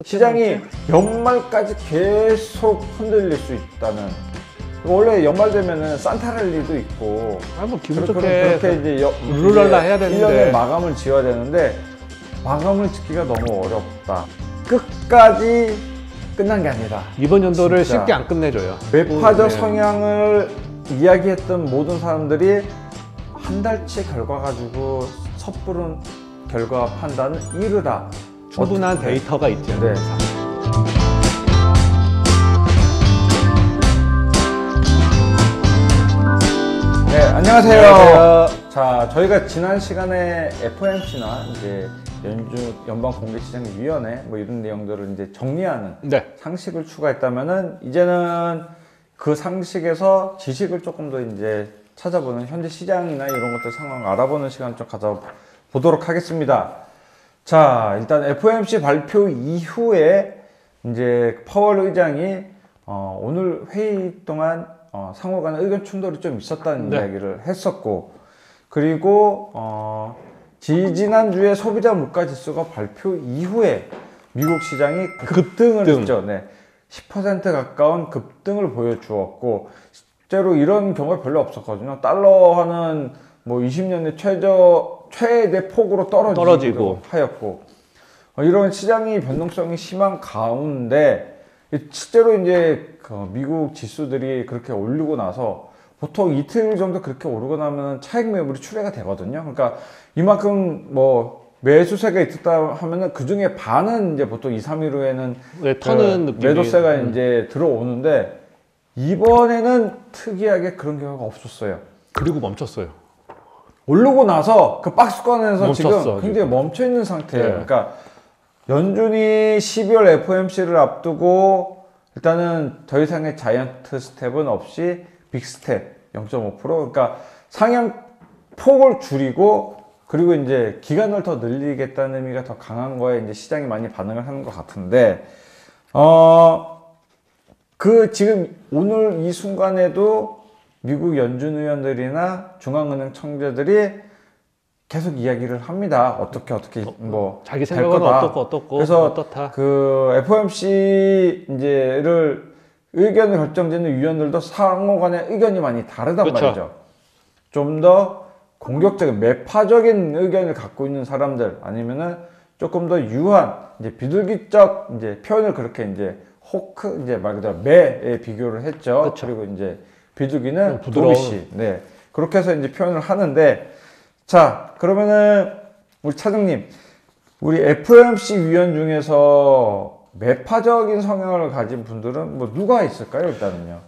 시장이 연말까지 계속 흔들릴 수 있다는. 원래 연말 되면은 산타랠리도 있고, 뭐 기분 좋게 그렇게 이제 룰랄라 해야 되는데 1년에 마감을 지어야 되는데 마감을 짓기가 너무 어렵다. 끝까지 끝난 게 아니다. 이번 연도를 진짜. 쉽게 안 끝내줘요. 매파적 성향을 이야기했던 모든 사람들이 한 달치 결과 가지고 섣부른 결과 판단은 이르다. 충분한 데이터가 있지 않는 네. 이상. 네, 안녕하세요. 안녕하세요. 자, 저희가 지난 시간에 FOMC나 이제 연방공개시장위원회 뭐 이런 내용들을 이제 정리하는 네. 상식을 추가했다면은 이제는 그 상식에서 지식을 조금 더 이제 찾아보는 현재 시장이나 이런 것들 상황 알아보는 시간 좀 가져보도록 하겠습니다. 자, 일단 FOMC 발표 이후에 이제 파월 의장이 오늘 회의 동안 상호 간의 의견 충돌이 좀 있었다는 이야기를 했었고, 그리고 지지난주에 소비자 물가 지수가 발표 이후에 미국 시장이 급등을 했죠. 네. 10% 가까운 급등을 보여주었고, 실제로 이런 경우가 별로 없었거든요. 달러화는 뭐 20년의 최대 폭으로 떨어지고 하였고, 이런 시장이 변동성이 심한 가운데 실제로 이제 미국 지수들이 그렇게 오르고 나서 보통 이틀 정도 그렇게 오르고 나면 차익 매물이 출회가 되거든요. 그러니까 이만큼 뭐 매수세가 있었다 하면은 그 중에 반은 이제 보통 2, 3일 후에는 터는 느낌이 매도세가 이제 들어오는데, 이번에는 특이하게 그런 경우가 없었어요. 그리고 멈췄어요. 오르고 나서 그 박스권에서 멈췄어, 지금 굉장히 멈춰 있는 상태예요. 네. 그러니까 연준이 12월 FOMC를 앞두고 일단은 더 이상의 자이언트 스텝은 없이 빅스텝 0.5%, 그러니까 상향 폭을 줄이고, 그리고 이제 기간을 더 늘리겠다는 의미가 더 강한 거에 이제 시장이 많이 반응을 하는 것 같은데, 지금 오늘 이 순간에도 미국 연준 의원들이나 중앙은행 청재들이 계속 이야기를 합니다. 어떻게 뭐 자기 생각은 어떻고 그래서 어떻다. 그 FOMC 이제를 의견을 결정짓는 위원들도 상호 간의 의견이 많이 다르단 그쵸. 말이죠. 좀 더 공격적인 매파적인 의견을 갖고 있는 사람들, 아니면은 조금 더 유한 이제 비둘기적 이제 표현을 그렇게 이제 호크 이제 말 그대로 매에 비교를 했죠. 그쵸. 그리고 이제 비둘기는 부드러운. 도비씨. 네. 그렇게 해서 이제 표현을 하는데, 자, 그러면은 우리 차장님, 우리 FOMC 위원 중에서 매파적인 성향을 가진 분들은 뭐 누가 있을까요, 일단은요?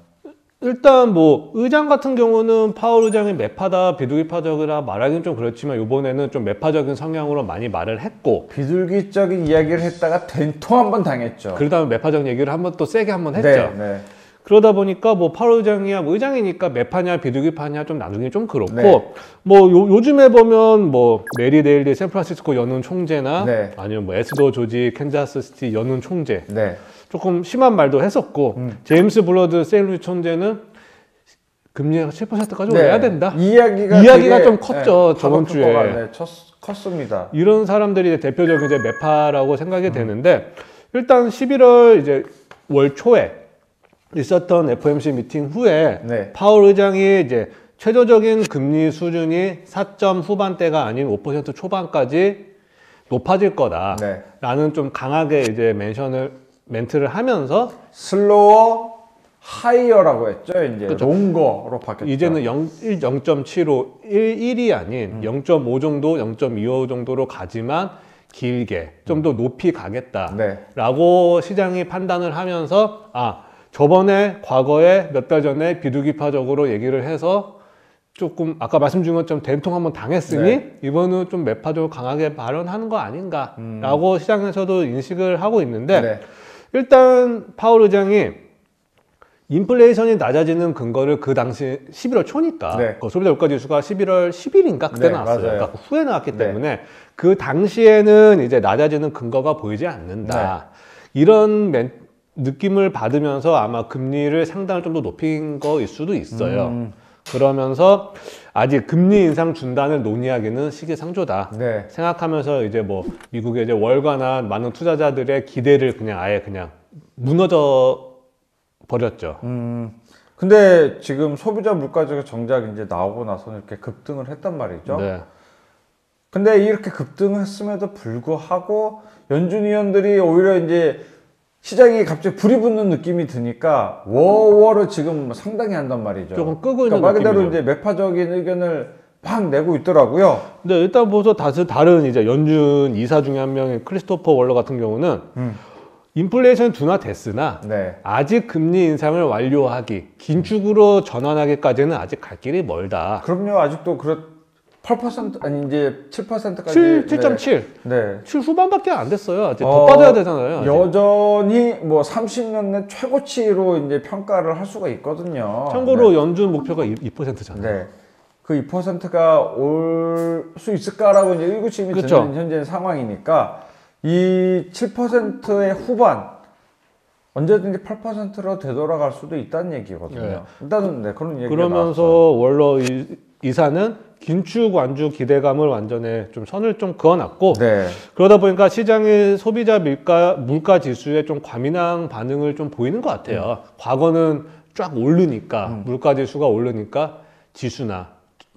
일단 뭐 의장 같은 경우는 파월 의장이 매파다 비둘기파적이라 말하기는 좀 그렇지만 이번에는 좀 매파적인 성향으로 많이 말을 했고, 비둘기적인 이야기를 했다가 된통 한번 당했죠. 그러다 매파적 얘기를 한번 또 세게 한번 했죠. 네. 그러다 보니까 뭐 파월 의장이야 뭐 의장이니까 매파냐 비둘기파냐 좀 나누기 좀 그렇고, 네. 뭐 요즘에 보면 뭐 메리 데일리 샌프란시스코 연은 총재나 네. 아니면 뭐 에스더 조지 캔자스 시티 연은 총재, 네. 조금 심한 말도 했었고, 제임스 블러드 세일루이 총재는 금리가 7%까지 올려야 된다. 이야기가 되게, 좀 컸죠. 저번 주에. 네, 컸습니다. 이런 사람들이 대표적인 이제 매파라고 생각이 되는데, 일단 11월 이제 월 초에 있었던 FOMC 미팅 후에 네. 파월 의장이 이제 최저적인 금리 수준이 4점 후반대가 아닌 5% 초반까지 높아질 거다라는 네. 좀 강하게 이제 멘트를 하면서 슬로어 하이어라고 했죠. 이제 그쵸. 롱거로 바뀌었죠. 이제는 0.75, 1이 아닌 0.5 정도, 0.25 정도로 가지만 길게 좀 더 높이 가겠다라고 네. 시장이 판단을 하면서, 저번에 과거에 몇 달 전에 비둘기파적으로 얘기를 해서 조금 아까 말씀 주신 것처럼 된통 한번 당했으니 네. 이번은 좀 매파적으로 강하게 발언하는 거 아닌가라고 시장에서도 인식을 하고 있는데, 네. 일단 파월 의장이 인플레이션이 낮아지는 근거를 그 당시 11월 초니까 네. 그 소비자 물가 지수가 11월 10일인가 그때 네, 나왔어요. 맞아요. 그러니까 후에 나왔기 네. 때문에 그 당시에는 이제 낮아지는 근거가 보이지 않는다. 이런 느낌을 받으면서 아마 금리를 상당히 좀 더 높인 거일 수도 있어요. 그러면서 아직 금리 인상 중단을 논의하기는 시기상조다. 네. 생각하면서 이제 뭐 미국의 이제 월가나 많은 투자자들의 기대를 그냥 아예 그냥 무너져 버렸죠. 근데 지금 소비자 물가지가 정작 이제 나오고 나서는 이렇게 급등을 했단 말이죠. 네. 근데 이렇게 급등했음에도 불구하고 연준 위원들이 오히려 이제 시장이 갑자기 불이 붙는 느낌이 드니까 워워를 지금 상당히 한단 말이죠. 조금 끄고 있는 그러니까 말 그대로 느낌이죠. 이제 매파적인 의견을 막 내고 있더라고요. 근데 일단 보서 다른 이제 연준 이사 중에 한 명인 크리스토퍼 월러 같은 경우는 인플레이션 둔화됐으나 네. 아직 금리 인상을 완료하기, 긴축으로 전환하기까지는 아직 갈 길이 멀다. 그럼요. 아직도 8% 아니 이제 7%까지 7.7. 네. 7 후반밖에 안 됐어요. 아직 더 빠져야 되잖아요. 아직. 여전히 뭐 30년 내 최고치로 이제 평가를 할 수가 있거든요. 참고로 네. 연준 목표가 2%잖아요. 네. 그 2%가 올 수 있을까라고 이제 의구심이 그렇죠. 드는 현재 상황이니까 이 7%의 후반 언제든지 8%로 되돌아갈 수도 있다는 얘기거든요. 네. 일단은 네, 그런 얘기가 그러면서 나왔어요. 월러 이사는 긴축 완주 기대감을 완전히 좀 선을 좀 그어놨고 네. 그러다 보니까 시장의 소비자 물가 지수에 좀 과민한 반응을 좀 보이는 것 같아요. 과거는 쫙 오르니까 물가 지수가 오르니까 지수나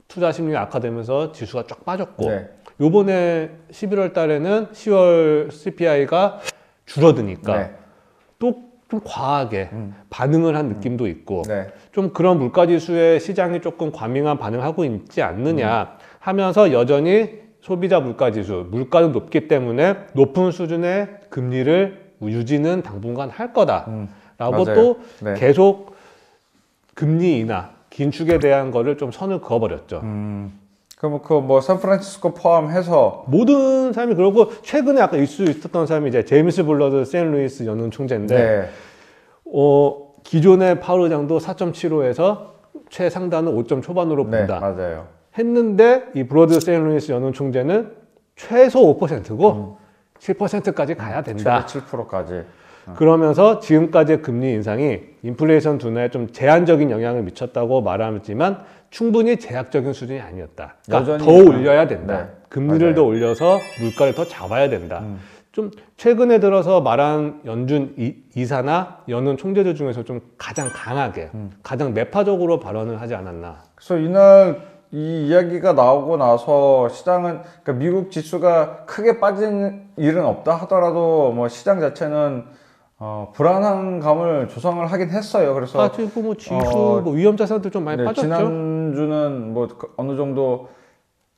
투자 심리가 악화되면서 지수가 쫙 빠졌고 네. 요번에 11월 달에는 10월 CPI가 줄어드니까 네. 또 좀 과하게 반응을 한 느낌도 있고 네. 좀 그런 물가지수에 시장이 조금 과민한 반응하고 있지 않느냐 하면서 여전히 소비자 물가지수, 물가는 높기 때문에 높은 수준의 금리를 유지는 당분간 할 거다라고 맞아요. 또 네. 계속 금리 인하, 긴축에 대한 거를 좀 선을 그어버렸죠. 그럼 그 뭐 샌프란시스코 포함해서 모든 사람이 그러고 최근에 아까 이슈 있었던 사람이 이제 제임스 블러드 샌루이스 연은 총재인데 네. 기존의 파월 의장도 4.75에서 최상단은 5점 초반으로 네, 본다 맞아요. 했는데 이 블러드 샌루이스 연은 총재는 최소 5%고 7%까지 가야 된다. 최대 7%까지. 그러면서 지금까지의 금리 인상이 인플레이션 둔화에 좀 제한적인 영향을 미쳤다고 말하지만 충분히 제약적인 수준이 아니었다. 그러니까 여전히 더 올려야 된다. 네, 금리를 맞아요. 더 올려서 물가를 더 잡아야 된다. 좀 최근에 들어서 말한 연준 이사나 연은 총재들 중에서 좀 가장 강하게, 가장 매파적으로 발언을 하지 않았나. 그래서 이날 이 이야기가 나오고 나서 시장은 그러니까 미국 지수가 크게 빠진 일은 없다 하더라도 뭐 시장 자체는 불안한 감을 조성을 하긴 했어요. 그래서 지금 뭐 지수, 뭐 위험 자산들 좀 많이 네, 빠졌죠. 지난주는 뭐 어느 정도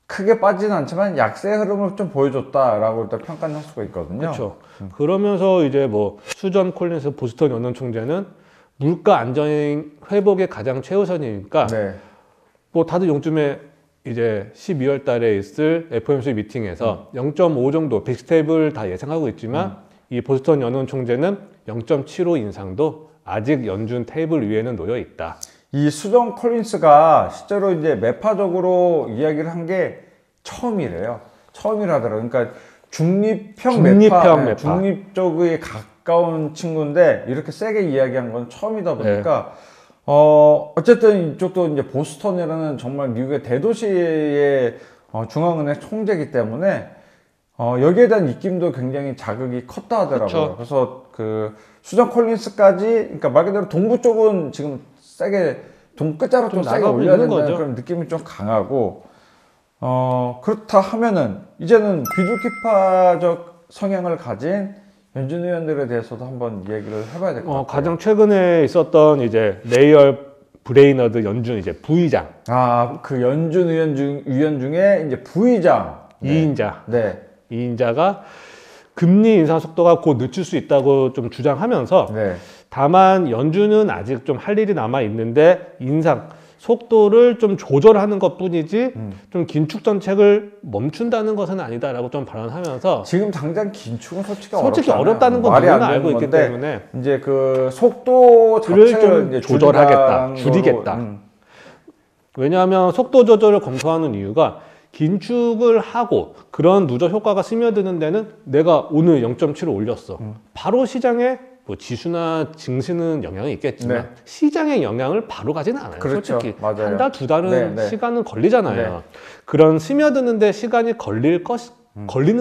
크게 빠지는 않지만 약세 흐름을 좀 보여줬다라고 일단 평가는 할 수가 있거든요. 그렇죠. 그러면서 이제 뭐 수전 콜린스 보스턴 연은 총재는 물가 안정 회복이 가장 최우선이니까 네. 뭐 다들 요즘에 이제 12월 달에 있을 FOMC 미팅에서 0.5 정도 빅스텝을 다 예상하고 있지만 이 보스턴 연은 총재는 0.75 인상도 아직 연준 테이블 위에는 놓여 있다. 이 수정 콜린스가 실제로 이제 매파적으로 이야기를 한 게 처음이래요. 처음이라더라고요. 그러니까 중립형 매파. 중립적에 가까운 친구인데 이렇게 세게 이야기한 건 처음이다 보니까 어쨌든 이쪽도 이제 보스턴이라는 정말 미국의 대도시의 중앙은행 총재이기 때문에 여기에 대한 입김도 굉장히 자극이 컸다 하더라고요. 그쵸. 그래서 그 수정 콜린스까지, 그러니까 말 그대로 동부 쪽은 지금 세게, 동 끝자락 좀 세게 올려야 된다는 그런 느낌이 좀 강하고, 그렇다 하면은, 이제는 비둘기파적 성향을 가진 연준 의원들에 대해서도 한번 얘기를 해봐야 될 것 같아요. 가장 최근에 있었던 이제 레이얼 브레이너드 연준 이제 부의장. 그 연준 위원 중에 이제 부의장. 2인자. 네. 2인자가 금리 인상 속도가 곧 늦출 수 있다고 좀 주장하면서 네. 다만 연준은 아직 좀 할 일이 남아 있는데 인상 속도를 좀 조절하는 것 뿐이지 좀 긴축 정책을 멈춘다는 것은 아니다라고 좀 발언하면서 지금 당장 긴축은 솔직히 어렵다는 건 누구나 알고 있기 때문에 이제 그 속도 자체를 좀 이제 조절하겠다, 줄이겠다. 왜냐하면 속도 조절을 검토하는 이유가 긴축을 하고 그런 누적 효과가 스며드는 데는 내가 오늘 0.7을 올렸어. 바로 시장에 뭐 지수나 증시는 영향이 있겠지만 네. 시장에 영향을 바로 가지는 않아요. 그렇죠. 솔직히 맞아요. 한 달, 두 달은 네, 네. 시간은 걸리잖아요. 네. 그런 스며드는데 시간이 걸리는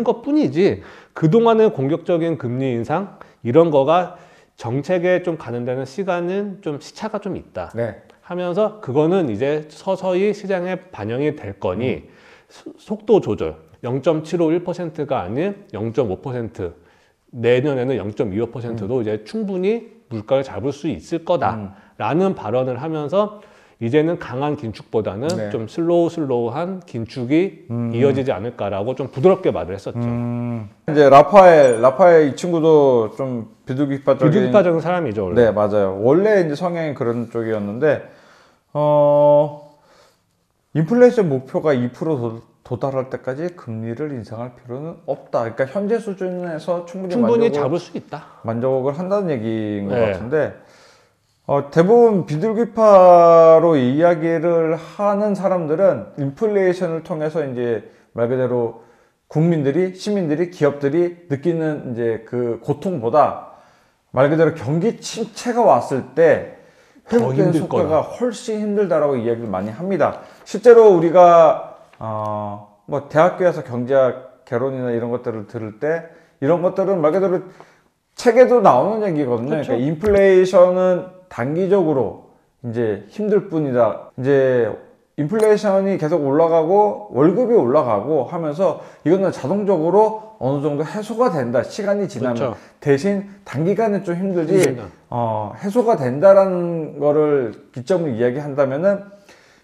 것뿐이지 그동안의 공격적인 금리 인상 이런 거가 정책에 좀 가는 데는 시간은 좀 시차가 좀 있다. 네. 하면서 그거는 이제 서서히 시장에 반영이 될 거니 속도 조절 0.751%가 아닌 0.5% 내년에는 0.25%도 이제 충분히 물가를 잡을 수 있을 거다라는 발언을 하면서 이제는 강한 긴축보다는 네. 좀 슬로우한 긴축이 이어지지 않을까라고 좀 부드럽게 말을 했었죠. 이제 라파엘 이 친구도 좀 비둘기파적인 비둘기파적인 사람이죠, 원래. 네, 맞아요. 원래 이제 성향이 그런 쪽이었는데 인플레이션 목표가 2% 도달할 때까지 금리를 인상할 필요는 없다. 그러니까 현재 수준에서 충분히 잡을 수 있다. 만족을 한다는 얘기인 것 네. 같은데 대부분 비둘기파로 이야기를 하는 사람들은 인플레이션을 통해서 이제 말 그대로 시민들이, 기업들이 느끼는 이제 그 고통보다 말 그대로 경기 침체가 왔을 때 회복되는 속도가 훨씬 힘들다라고 이야기를 많이 합니다. 실제로 우리가 뭐 대학교에서 경제학 개론이나 이런 것들을 들을 때 이런 것들은 말 그대로 책에도 나오는 얘기거든요. 그렇죠. 그러니까 인플레이션은 단기적으로 이제 힘들 뿐이다. 이제 인플레이션이 계속 올라가고 월급이 올라가고 하면서 이거는 자동적으로 어느 정도 해소가 된다. 시간이 지나면. 그렇죠. 대신 단기간에 좀 힘들지 해소가 된다라는 거를 기점으로 이야기한다면은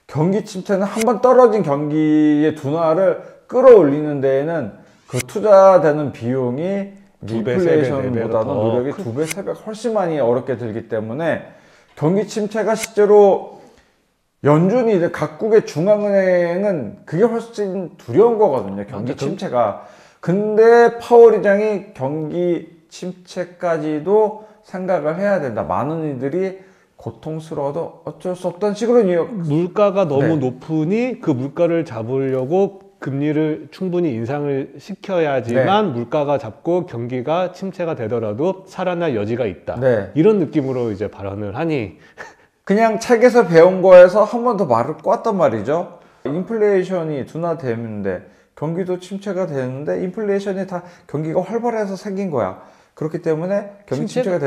경기 침체는 한번 떨어진 경기의 둔화를 끌어올리는 데에는 그 투자되는 비용이 인플레이션보다는 노력이 2배, 3배 훨씬 많이 어렵게 들기 때문에 경기 침체가 실제로 연준이 이제 각국의 중앙은행은 그게 훨씬 두려운 거거든요. 경기 침체가. 근데 파월 의장이 경기 침체까지도 생각을 해야 된다. 많은 이들이 고통스러워도 어쩔 수 없다는 식으로 물가가 너무 네. 높으니 그 물가를 잡으려고 금리를 충분히 인상을 시켜야지만 네. 물가가 잡고 경기가 침체가 되더라도 살아날 여지가 있다. 네. 이런 느낌으로 이제 발언을 하니 그냥 책에서 배운 거에서 한 번 더 말을 꼬았단 말이죠. 인플레이션이 둔화되는데 경기도 침체가 되는데 인플레이션이 다 경기가 활발해서 생긴 거야. 그렇기 때문에 경기 침체가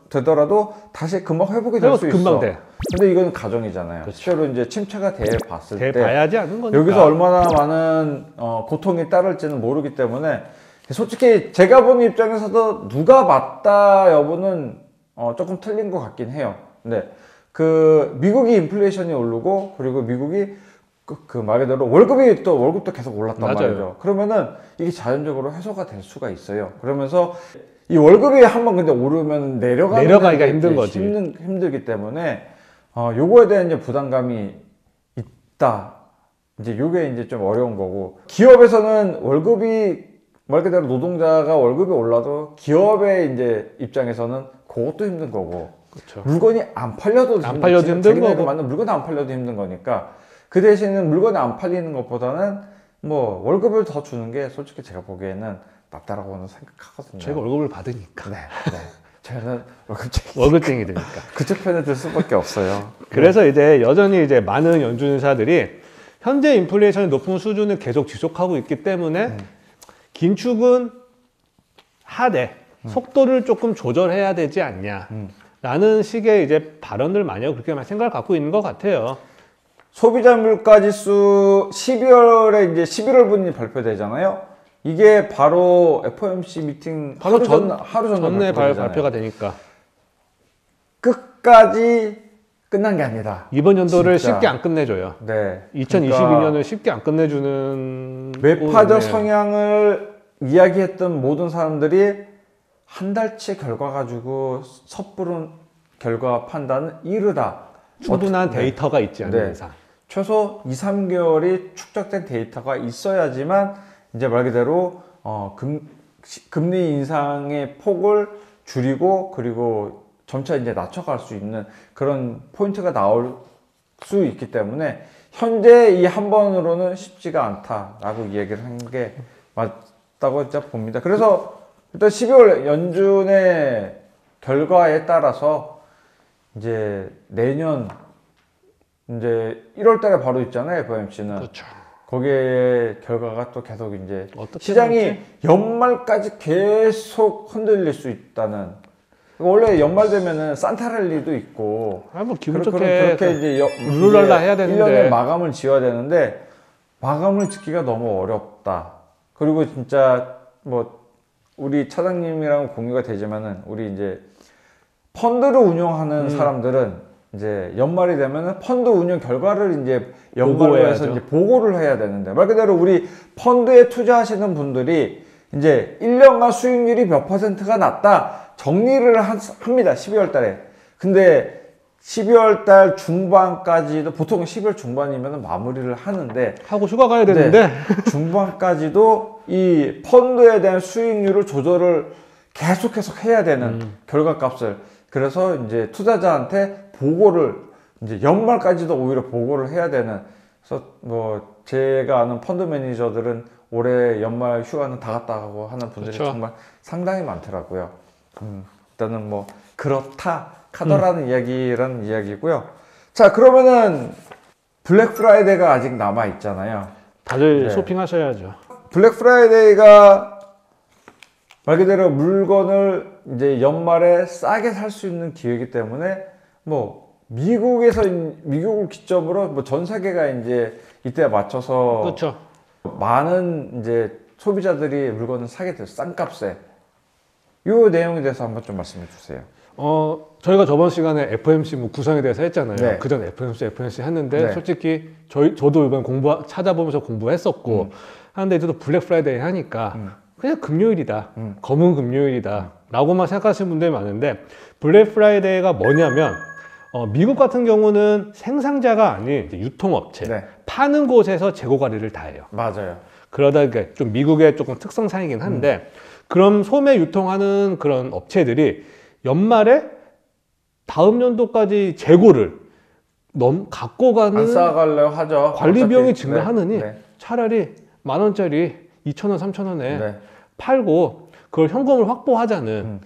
되더라도 다시 금방 회복이 될 수 있어. 금방 돼. 근데 이건 가정이잖아요. 그렇죠. 실제로 이제 침체가 돼 봤을 때 봐야지 않은 거니까. 여기서 얼마나 많은 고통이 따를지는 모르기 때문에 솔직히 제가 보는 입장에서도 누가 맞다 여부는 조금 틀린 것 같긴 해요. 근데 그 미국이 인플레이션이 오르고 그리고 미국이 그 말 그대로 월급도 계속 올랐단 맞아요. 말이죠. 그러면은 이게 자연적으로 해소가 될 수가 있어요. 그러면서 이 월급이 한번 근데 오르면 내려가기가 힘든 거지. 힘들기 때문에 요거에 대한 이제 부담감이 있다. 이제 요게 이제 좀 어려운 거고 기업에서는 월급이 말 그대로 노동자가 월급이 올라도 기업의 이제 입장에서는 그것도 힘든 거고 그렇죠. 물건이 안 팔려도 힘든 거고 맞는 물건이 안 팔려도 힘든 거니까 그 대신에 물건이 안 팔리는 것보다는 뭐 월급을 더 주는 게 솔직히 제가 보기에는 낫다라고는 생각하거든요. 저희가 월급을 받으니까. 네. 저는 월급쟁이들이니까. 그쪽 편에 들 수밖에 없어요. 그래서 이제 여전히 이제 많은 연준사들이 현재 인플레이션이 높은 수준을 계속 지속하고 있기 때문에 긴축은 하되 속도를 조금 조절해야 되지 않냐. 라는 식의 이제 발언들 많이 하고 그렇게 생각을 갖고 있는 것 같아요. 소비자 물가 지수 12월에 이제 11월분이 발표되잖아요. 이게 바로 FOMC 미팅 하루 전에 발표가 되니까 끝까지 끝난 게 아니다. 이번 연도를 진짜. 쉽게 안 끝내줘요. 네. 2022년을 쉽게 안 끝내주는 매파적 성향을 이야기했던 모든 사람들이 한 달치 결과 가지고 섣부른 결과 판단은 이르다. 충분한 데이터가 있지 않은 이상. 최소 2, 3개월이 축적된 데이터가 있어야지만 이제 말 그대로 금리 인상의 폭을 줄이고 그리고 점차 이제 낮춰갈 수 있는 그런 포인트가 나올 수 있기 때문에 현재 이 한 번으로는 쉽지가 않다라고 얘기를 한 게 맞다고 진짜 봅니다. 그래서 일단 12월 연준의 결과에 따라서 이제 내년 이제 1월 달에 바로 있잖아요, FOMC는. 그렇죠. 거기에 결과가 또 계속 이제 어떻게 시장이 나올지? 연말까지 계속 흔들릴 수 있다는. 원래 연말 되면은 산타랠리도 있고 뭐 기분 그렇게 좋게 이제 룰랄라 해야 되는데 1년에 마감을 지어야 되는데 마감을 짓기가 너무 어렵다. 그리고 진짜 뭐 우리 차장님이랑 공유가 되지만은 우리 이제 펀드를 운영하는 사람들은 이제 연말이 되면은 펀드 운영 결과를 이제 연말로 해서 보고해야죠. 이제 보고를 해야 되는데 말 그대로 우리 펀드에 투자하시는 분들이 이제 1년간 수익률이 몇 %가 났다 정리를 합니다. 12월 달에. 근데 12월 달 중반까지도 보통 12월 중반이면 마무리를 하는데 하고 휴가 가야 되는데 중반까지도 이 펀드에 대한 수익률을 조절을 계속해서 해야 되는 결과값을 그래서 이제 투자자한테 보고를 이제 연말까지도 오히려 보고를 해야 되는 그래서 뭐 제가 아는 펀드 매니저들은 올해 연말 휴가는 다 갔다 가고 하는 분들이 그렇죠. 정말 상당히 많더라고요. 일단은 뭐 그렇다 카더라는 이야기라는 이야기고요. 자 그러면은 블랙 프라이데이가 아직 남아 있잖아요. 다들 네. 쇼핑하셔야죠. 블랙 프라이데이가 말 그대로 물건을 이제 연말에 싸게 살 수 있는 기회이기 때문에 뭐 미국을 기점으로 뭐 전 세계가 이제 이때 맞춰서 그렇죠. 많은 이제 소비자들이 물건을 사게 돼요. 싼 값에. 이 내용에 대해서 한번 좀 말씀해 주세요. 저희가 저번 시간에 FOMC 뭐 구성에 대해서 했잖아요. 네. 그 전 FOMC 했는데 네. 솔직히 저도 이번 찾아보면서 공부했었고 하는데 이제 또 블랙 프라이데이 하니까 그냥 금요일이다. 검은 금요일이다. 라고만 생각하시는 분들이 많은데 블랙 프라이데이가 뭐냐면 미국 같은 경우는 생산자가 아닌 이제 유통업체 네. 파는 곳에서 재고 관리를 다 해요. 맞아요. 그러다 좀 미국의 조금 특성상이긴 한데 그럼 소매 유통하는 그런 업체들이 연말에 다음 연도까지 재고를 갖고 안 가는 싸가려고 하죠. 관리 어차피. 비용이 증가하느니 네. 차라리 10,000원짜리 2,000원, 3,000원에 네. 팔고 그걸 현금을 확보하자는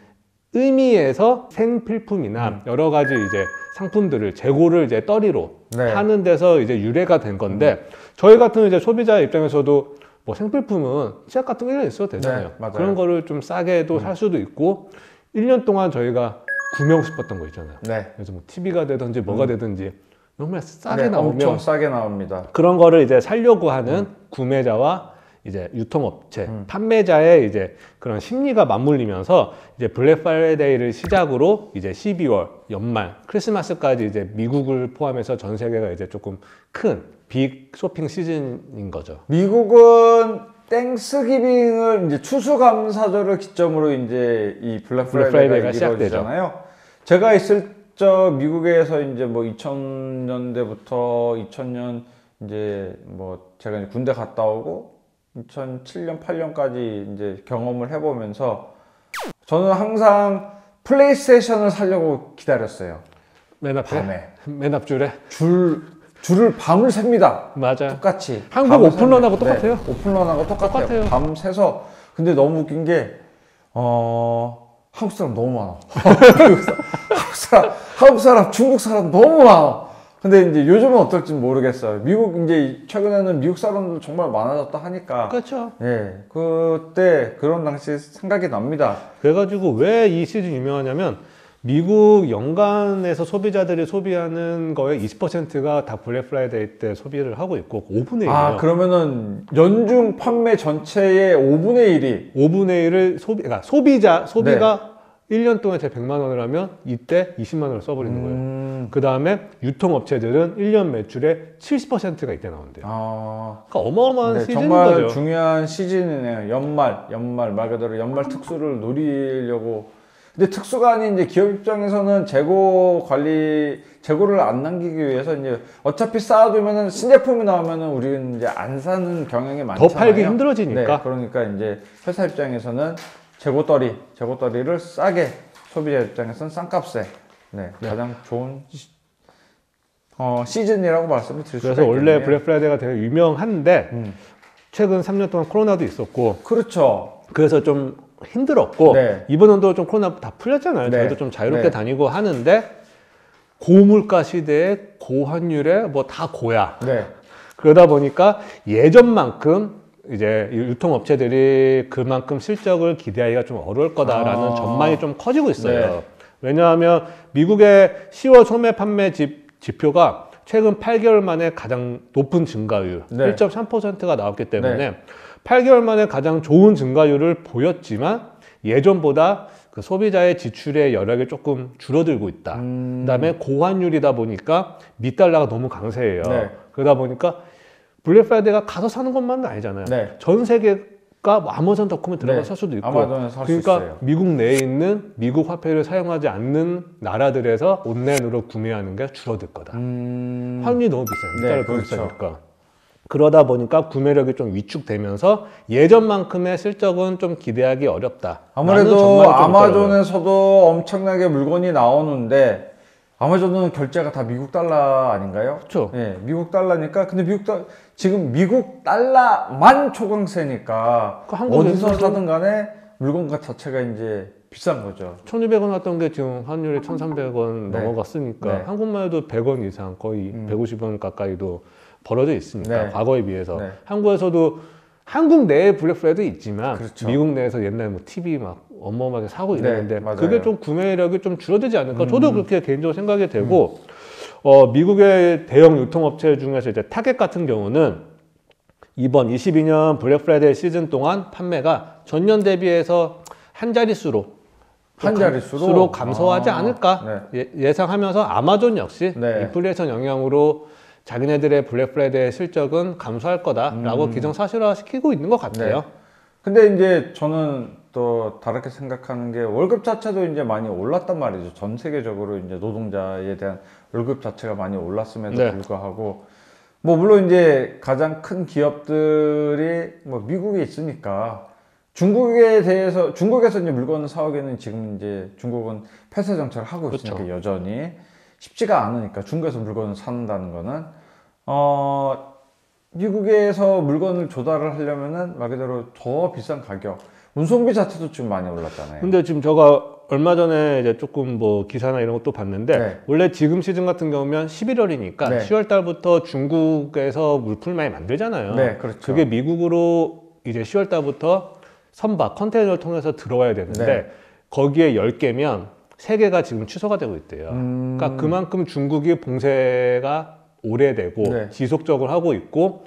의미에서 생필품이나 여러 가지 이제 상품들을 재고를 이제 떨이로 네. 하는 데서 이제 유래가 된 건데 저희 같은 이제 소비자 입장에서도 뭐 생필품은 시작 같은 거 1년 있어도 되잖아요. 네, 맞아요. 그런 거를 좀 싸게도 살 수도 있고 1년 동안 저희가 구매하고 싶었던 거 있잖아요. 네. 그래서 뭐 TV가 되든지 뭐가 되든지 정말 싸게 네, 나오면 엄청 싸게 나옵니다. 그런 거를 이제 살려고 하는 구매자와 이제 유통업체, 판매자의 이제 그런 심리가 맞물리면서 이제 블랙 프라이데이를 시작으로 이제 12월 연말 크리스마스까지 이제 미국을 포함해서 전 세계가 이제 조금 큰 빅 쇼핑 시즌인 거죠. 미국은 땡스기빙을 이제 추수감사절을 기점으로 이제 이 블랙 프라이데이가 이루어지잖아요. 제가 있을 저 미국에서 이제 뭐 2000년대부터 2000년 이제 뭐 제가 이제 군대 갔다 오고 2007년 8년까지 이제 경험을 해보면서 저는 항상 플레이스테이션을 사려고 기다렸어요. 맨 앞에 밤에 맨 앞줄에 줄을 밤을 셉니다. 맞아요. 똑같이. 한국 밤을 오픈런하고 셉니다. 똑같아요. 네, 오픈런하고 똑같아요. 밤 새서. 근데 너무 웃긴 게 한국 사람 너무 많아. 한국 사람, 중국 사람 너무 많아. 근데 이제 요즘은 어떨지 모르겠어요. 미국 이제 최근에는 미국 사람도 정말 많아졌다 하니까. 그렇죠. 예, 그때 그런 당시 생각이 납니다. 그래가지고 왜 이 시즌 유명하냐면 미국 연간에서 소비자들이 소비하는 거의 20%가 다 블랙 프라이데이 때 소비를 하고 있고 5분의 1이에요. 아, 그러면은 연중 판매 전체의 5분의 1이 5분의 1을 그러니까 소비가 1년 동안 제 100만 원을 하면 이때 20만 원을 써버리는 거예요. 그 다음에 유통업체들은 1년 매출의 70%가 이때 나온대요. 그러니까 어마어마한 네, 시즌인 정말 거죠. 중요한 시즌이네요. 연말 말 그대로 연말 특수를 노리려고. 근데 특수가 아닌 이제 기업 입장에서는 재고를 안 남기기 위해서 이제 어차피 쌓아두면은 신제품이 나오면은 우리는 이제 안 사는 경향이 많잖아요. 더 팔기 힘들어지니까. 네, 그러니까 이제 회사 입장에서는 재고떨이를 싸게 소비자 입장에서는 싼 값에 가장 좋은 시즌이라고 말씀을 드릴 수가 그래서 원래 있겠네요. 블랙 프라이데이가 되게 유명한데 최근 3년 동안 코로나도 있었고 그렇죠. 그래서 좀 힘들었고 네. 이번 연도 좀 코로나 다 풀렸잖아요. 네. 저희도 좀 자유롭게 네. 다니고 하는데 고물가 시대에 고환율에 뭐 다 고야. 네. 그러다 보니까 예전만큼 이제 유통업체들이 그만큼 실적을 기대하기가 좀 어려울 거다라는 전망이 좀 커지고 있어요. 네. 왜냐하면 미국의 10월 소매 판매 지표가 최근 8개월 만에 가장 높은 증가율, 네. 1.3%가 나왔기 때문에 네. 8개월 만에 가장 좋은 증가율을 보였지만 예전보다 그 소비자의 지출의 여력이 조금 줄어들고 있다. 그다음에 고환율이다 보니까 미달러가 너무 강세예요. 네. 그러다 보니까 블랙 프라이데이가 가서 사는 것만은 아니잖아요. 네. 전 세계가 아마존닷컴에 들어가서 네. 살 수도 있고, 아마존에 살 수 그러니까 있어요. 미국 내에 있는 미국 화폐를 사용하지 않는 나라들에서 온라인으로 구매하는 게 줄어들 거다. 환율이 너무 비싸요. 네, 미달러 그렇죠. 비싸니까. 그러다 보니까 구매력이 좀 위축되면서 예전만큼의 실적은 좀 기대하기 어렵다. 아무래도 아마존에서도 엄청나게 물건이 나오는데 아마존은 결제가 다 미국 달러 아닌가요? 그렇죠. 예, 미국 달러니까. 근데 지금 미국 달러만 초강세니까 그 한국에서도 어디서 사든 간에 물건가 자체가 이제 비싼 거죠. 1,200원 왔던 게 지금 환율이 1,300원 네. 넘어갔으니까 네. 한국만 해도 100원 이상 거의 150원 가까이도 벌어져 있으니까 네. 과거에 비해서 네. 한국에서도 한국 내에 블랙 프라이데이 있지만 그렇죠. 미국 내에서 옛날에 뭐 TV 막 어마어마하게 사고 네, 이랬는데 맞아요. 그게 좀 구매력이 좀 줄어들지 않을까 저도 그렇게 개인적으로 생각이 되고 미국의 대형 유통업체 중에서 이제 타겟 같은 경우는 이번 22년 블랙 프라이데이 시즌 동안 판매가 전년 대비해서 한 자릿수로 한 자릿수로 감소하지 않을까 예상하면서 아마존 역시 네. 인플레이션 영향으로 자기네들의 블랙 프라이데이 실적은 감소할 거다라고 기정사실화시키고 있는 것 같아요. 네. 근데 이제 저는 또 다르게 생각하는 게 월급 자체도 이제 많이 올랐단 말이죠. 전 세계적으로 이제 노동자에 대한 월급 자체가 많이 올랐음에도 네. 불구하고 뭐 물론 이제 가장 큰 기업들이 뭐 미국에 있으니까 중국에서 이제 물건을 사오기에는 지금 이제 중국은 폐쇄 정책을 하고 있으니까 그렇죠. 여전히 쉽지가 않으니까 중국에서 물건을 사는다는 거는 미국에서 물건을 조달을 하려면은 말 그대로 더 비싼 가격, 운송비 자체도 지금 많이 올랐잖아요. 근데 지금 제가 얼마 전에 이제 조금 뭐 기사나 이런 것도 봤는데 네. 원래 지금 시즌 같은 경우면 11월이니까 네. 10월 달부터 중국에서 물품을 많이 만들잖아요. 네, 그렇죠. 그게 미국으로 이제 10월 달부터 선박, 컨테이너를 통해서 들어와야 되는데 네. 거기에 10개면 3개가 지금 취소가 되고 있대요. 그러니까 그만큼 중국이 봉쇄가 오래되고 네. 지속적으로 하고 있고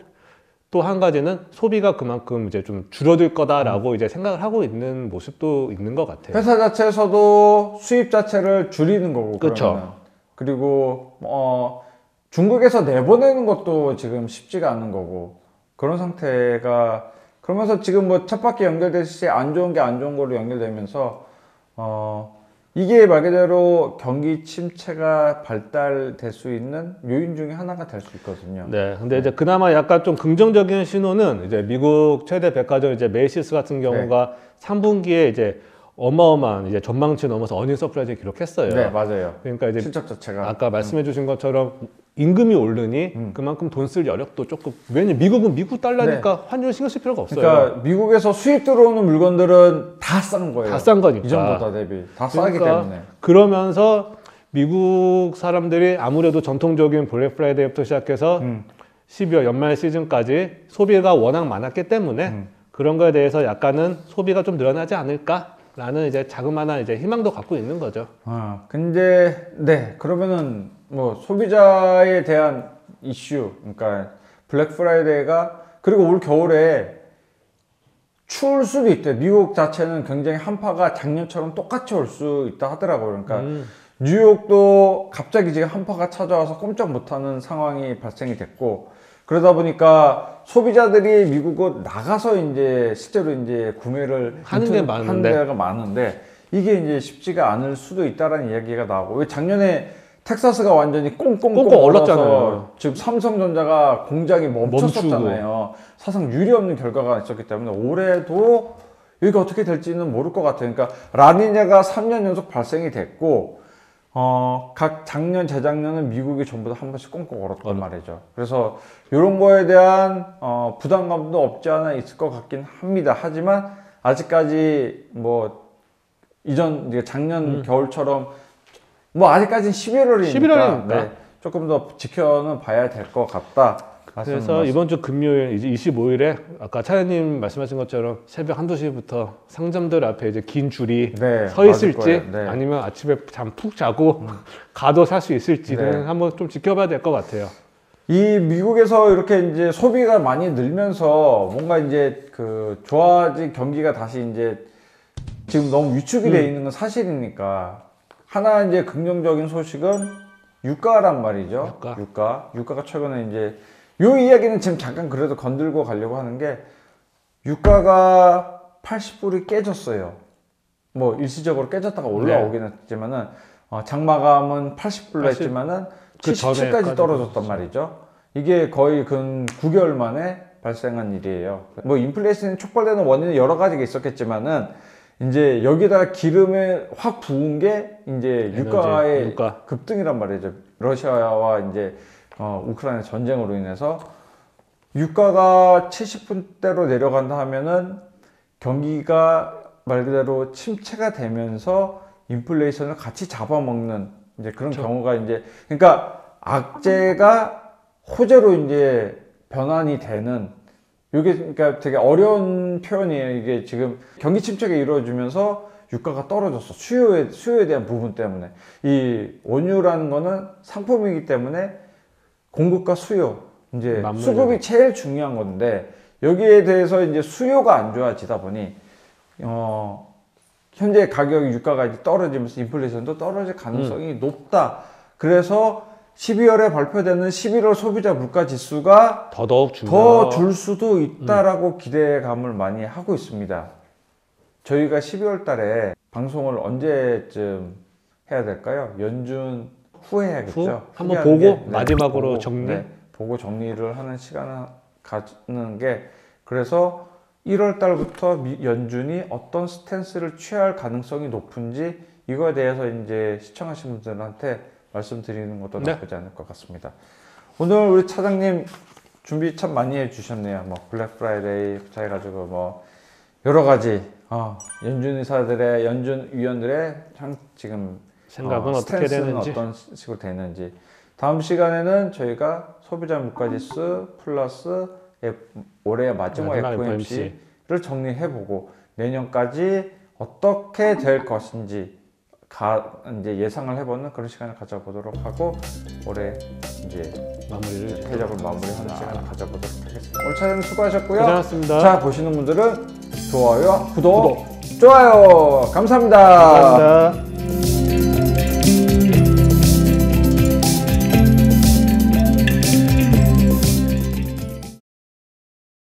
또 한 가지는 소비가 그만큼 이제 좀 줄어들 거다라고 이제 생각을 하고 있는 모습도 있는 것 같아요. 회사 자체에서도 수입 자체를 줄이는 거고, 그렇죠. 그러면은. 그리고 중국에서 내보내는 것도 지금 쉽지가 않은 거고 그런 상태가 그러면서 지금 뭐 쳇바퀴 연결되듯이 안 좋은 게 안 좋은 거로 연결되면서 이게 말 그대로 경기 침체가 발달될 수 있는 요인 중에 하나가 될 수 있거든요. 네, 근데 이제 그나마 약간 좀 긍정적인 신호는 이제 미국 최대 백화점 이제 메이시스 같은 경우가 3분기에 이제 어마어마한 이제 전망치 넘어서 어닝 서프라이즈 기록했어요. 네, 맞아요. 그러니까 이제 실적 자체가 아까 말씀해주신 것처럼 임금이 오르니 그만큼 돈 쓸 여력도 조금 왜냐면 미국은 미국 달러니까 환율 신경 쓸 필요가 없어요. 그러니까 미국에서 수입 들어오는 물건들은 다 싼 거예요. 다 싼 거니까. 이전보다 대비 다 싸기 그러니까 때문에. 그러면서 미국 사람들이 아무래도 전통적인 블랙 프라이데이부터 시작해서 12월 연말 시즌까지 소비가 워낙 많았기 때문에 그런 거에 대해서 약간은 소비가 좀 늘어나지 않을까라는 이제 자그마한 이제 희망도 갖고 있는 거죠. 근데 네 그러면은 뭐 소비자에 대한 이슈, 그러니까 블랙 프라이데이가 그리고 올 겨울에 추울 수도 있대. 미국 자체는 굉장히 한파가 작년처럼 똑같이 올 수 있다 하더라고요. 그러니까 뉴욕도 갑자기 지금 한파가 찾아와서 꼼짝 못하는 상황이 발생이 됐고 그러다 보니까 소비자들이 미국을 나가서 이제 실제로 이제 구매를 하는 게 하는 데가 많은데 이게 이제 쉽지가 않을 수도 있다라는 이야기가 나오고 왜 작년에 텍사스가 완전히 꽁꽁 얼었잖아요. 지금 삼성전자가 공장이 멈췄었잖아요. 사상 유례 없는 결과가 있었기 때문에 올해도 여기가 어떻게 될지는 모를 것 같아요. 그러니까 라니냐가 3년 연속 발생이 됐고 각 작년, 재작년은 미국이 전부 다 한 번씩 꽁꽁 얼었단 말이죠. 그래서 이런 거에 대한 부담감도 없지 않아 있을 것 같긴 합니다. 하지만 아직까지 뭐 이전 이제 작년 겨울처럼 뭐 아직까지는 11월이니까 11월이니까. 조금 더 지켜는 봐야 될 것 같다. 그래서 이번 주 금요일 이제 25일에 아까 차장님 말씀하신 것처럼 새벽 1~2시부터 상점들 앞에 이제 긴 줄이 네, 서 있을지 맞을 거예요. 네. 아니면 아침에 잠 푹 자고 가도 살 수 있을지는 네. 한번 좀 지켜봐야 될 것 같아요. 이 미국에서 이렇게 이제 소비가 많이 늘면서 뭔가 이제 그 좋아진 경기가 다시 이제 지금 너무 위축이 돼 있는 건 사실이니까 하나 이제 긍정적인 소식은 유가란 말이죠. 유가가 최근에 이제 요 이야기는 지금 잠깐 그래도 건들고 가려고 하는 게 유가가 80불이 깨졌어요. 뭐 일시적으로 깨졌다가 올라오긴 했지만은 장마감은 80불로 했지만은 그 77까지 떨어졌단 말이죠. 이게 거의 근 9개월 만에 발생한 일이에요. 뭐 인플레이션이 촉발되는 원인은 여러 가지가 있었겠지만은 이제 여기다가 기름에 확 부은 게 이제 유가의 유가. 급등이란 말이죠. 러시아와 이제 우크라이나 전쟁으로 인해서 유가가 70분대로 내려간다 하면은 경기가 말 그대로 침체가 되면서 인플레이션을 같이 잡아먹는 이제 그런 경우가 이제 그러니까 악재가 호재로 이제 변환이 되는 이게 그러니까 되게 어려운 표현이에요. 이게 지금 경기 침체가 이루어지면서 유가가 떨어졌어. 수요에 대한 부분 때문에. 이 원유라는 거는 상품이기 때문에 공급과 수요, 이제 수급이 제일 중요한 건데 여기에 대해서 이제 수요가 안 좋아지다 보니 현재 가격 유가가 이제 떨어지면서 인플레이션도 떨어질 가능성이 높다. 그래서 12월에 발표되는 11월 소비자 물가 지수가 더더욱 더 줄 수도 있다라고 기대감을 많이 하고 있습니다. 저희가 12월 달에 방송을 언제쯤 해야 될까요? 연준 후에 해야겠죠. 한번 보고 마지막으로 정리. 보고 정리를 하는 시간을 갖는 게 그래서 1월 달부터 연준이 어떤 스탠스를 취할 가능성이 높은지 이거에 대해서 이제 시청하신 분들한테 말씀드리는 것도 나쁘지 않을 것 같습니다. 오늘 우리 차장님 준비 참 많이 해주셨네요. 뭐 블랙 프라이데이부터 해가지고 뭐 여러 가지 연준 의사들의 연준 위원들의 지금 생각은 어떻게 되는지 어떤 식으로 되는지 다음 시간에는 저희가 소비자 물가지수 플러스 올해 마지막 FOMC를 정리해보고 내년까지 어떻게 될 것인지 이제 예상을 해보는 그런 시간을 가져보도록 하고 올해 이제 패력을 마무리하는 시간을 가져보도록 하겠습니다. 오늘 차장님 수고하셨고요. 고생하셨습니다. 자 보시는 분들은 좋아요, 구독. 좋아요. 감사합니다.